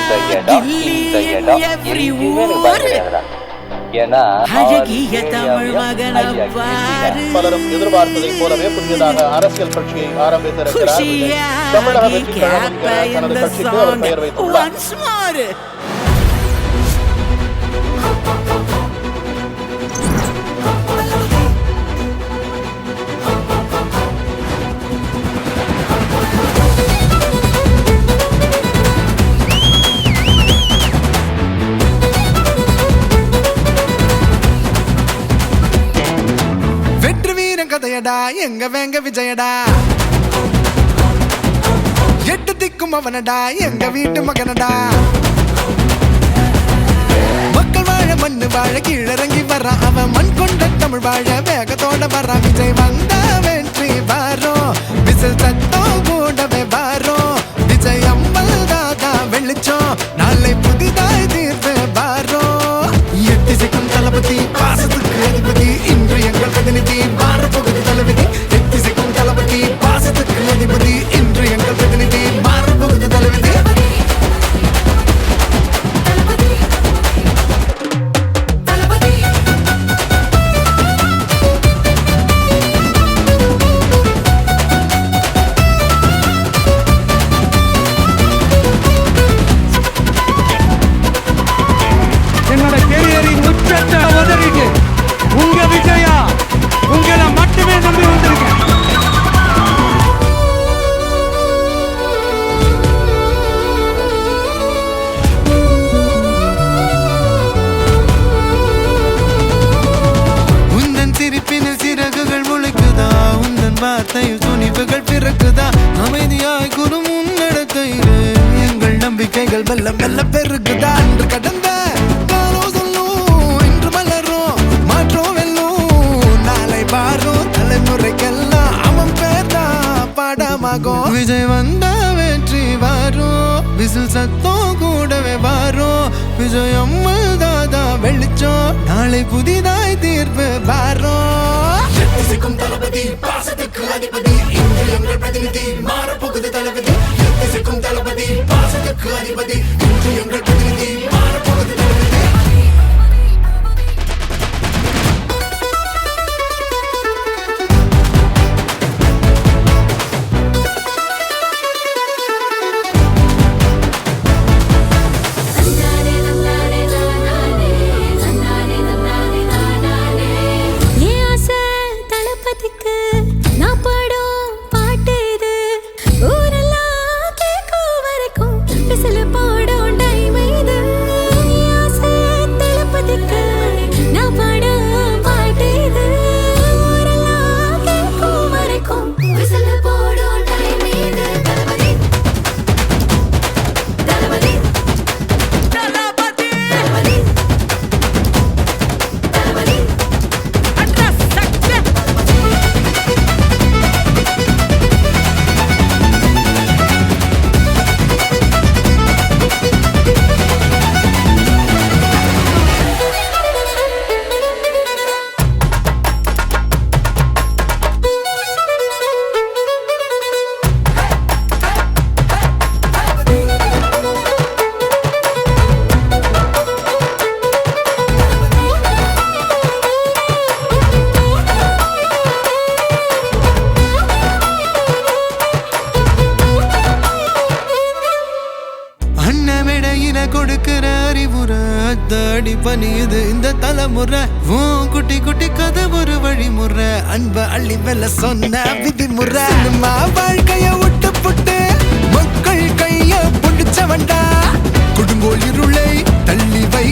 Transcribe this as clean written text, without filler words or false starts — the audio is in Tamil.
இந்த இடம் எங்கேயுமே எனக்கு பயம் கிடையாதுடா. ஏன்னா பலரும் எதிர்பார்த்ததை போலவே புதியதாக அரசியல் கட்சியை ஆரம்பித்திருக்கிறார். தமிழக வெற்றி கழகம் தனது கட்சிக்கு அவர் பெயர் வைத்துள்ளார். கதையடா எங்க வேங்க விஜயடா, எட்டு திக்கும் அவனடா எங்க வீட்டு மகனடா. மக்கள் வாழ மண்ணு வாழ கீழறங்கி வர்றான் அவன், மண் கொண்ட தமிழ் வாழ வேகத்தோட வர்றான். விஜய் வந்தா வெற்றி வாரோம், விசில் சத்தம் கூடவே வாரோம். விஜய் அம்மல் தாதா வெளிச்சம், நாளை புதிதாய் தீர்வு வாரோம். எட்டு சிக்கும் தளபதி பாசத்துக்கு அதிபதி, இன்று எங்கள் பிரதிநிதி மாறப்போகுது தளபதி. எட்டு சிக்கும் தளபதி பாசத்துக்கு அதிபதி, இன்று எங்கள் பிரதிநிதி மாறப்போகுது தளபதி. என்னோட கேரியரின் உச்சத்தை உதறிட்டு உங்க விஜயா உங்களை மட்டுமே நம்பி வந்திருக்கேன். உந்தன் சிரிப்பினில் சிறகுகள் முளைக்குதா, உந்தன் வார்த்தையில் துணிவுகள் பிறக்குதா. அமைதியாய் குறும் உன்னடத்தையிலே எங்கள் நம்பிக்கைகள் மெல்ல மெல்ல பெருகுதா. அன்று கடந்த தலைமுறைக்கெல்லாம் அவன் பேர்தான் பாடமாகும். விஜய் வந்தா வெற்றி வாரும், விசில் சத்தம் கூடவே வாரும். விஜய் அம்மல் தாதா வெளிச்சம், நாளை புதிதாய் தீர்ப்பு வாரும். எத்திசைக்கும் தளபதி பாசத்துக்கு அதிபதி, இன்று எங்கள் பிரதிநிதி மாறப்போகுது தளபதி. எத்திசைக்கும் தளபதி பாசத்துக்கு அதிபதி, இன்று எங்கள் பிரதிநிதி மாறப்போகுது தளபதி. கொடுக்கிற அறிவுரை அத்தாடி பணியுது இந்த தலைமுறை. குட்டி குட்டி கதை ஒரு வழிமுறை, அன்ப அள்ளி வெல்ல சொன்ன விதிமுறை. வாழ்க்கைய விட்டு புட்டு மக்கள் கைய பிடிச்சவண்டா, கொடுங்கோல் இருளை தள்ளி வை